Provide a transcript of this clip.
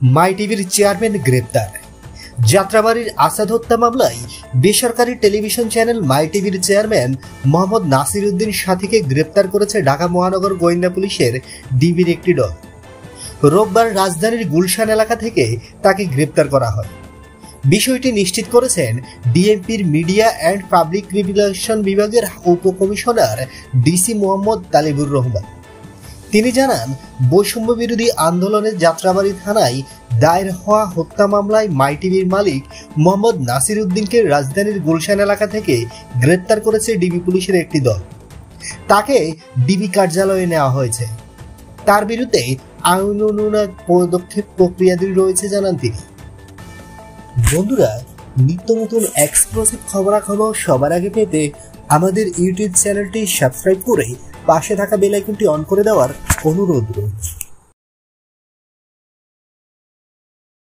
মাই টিভির চেয়ারম্যান গ্রেপ্তার। যাত্রাবাড়ির আসাদ হত্যা মামলায় বেসরকারি টেলিভিশন চ্যানেল মাই টিভির চেয়ারম্যান মোহাম্মদ নাসির উদ্দিন সাথীকে গ্রেপ্তার করেছে ঢাকা মহানগর গোয়েন্দা পুলিশের ডিবির একটি দল। রোববার রাজধানীর গুলশান এলাকা থেকে তাকে গ্রেপ্তার করা হয়। বিষয়টি নিশ্চিত করেছেন ডিএমপির মিডিয়া অ্যান্ড পাবলিক রিলেশন বিভাগের উপকমিশনার ডিসি মোহাম্মদ তালিবুর রহমান। তিনি জানান, বৈষম্য বিরোধী আন্দোলনের যাত্রাবাড়ি থানায় দায়ের হওয়া হত্যা মামলায় মাই টিভির মালিক মোহাম্মদ নাসির উদ্দিনকে রাজধানীর গুলশান এলাকা থেকে গ্রেপ্তার করেছে ডিবি পুলিশের একটি দল। তাকে ডিবি কার্যালয়ে নেওয়া হয়েছে। তার বিরুদ্ধে আইনানুগ পদক্ষেপ প্রক্রিয়াধীন রয়েছে জানান তিনি। বন্ধুরা, নিত্য নতুন এক্সক্লুসিভ খবরাখবর সবার আগে পেতে আমাদের ইউটিউব চ্যানেলটি সাবস্ক্রাইব করে পাশে থাকা বেল আইকনটি অন করে দেওয়ার অনুরোধ রয়েছে।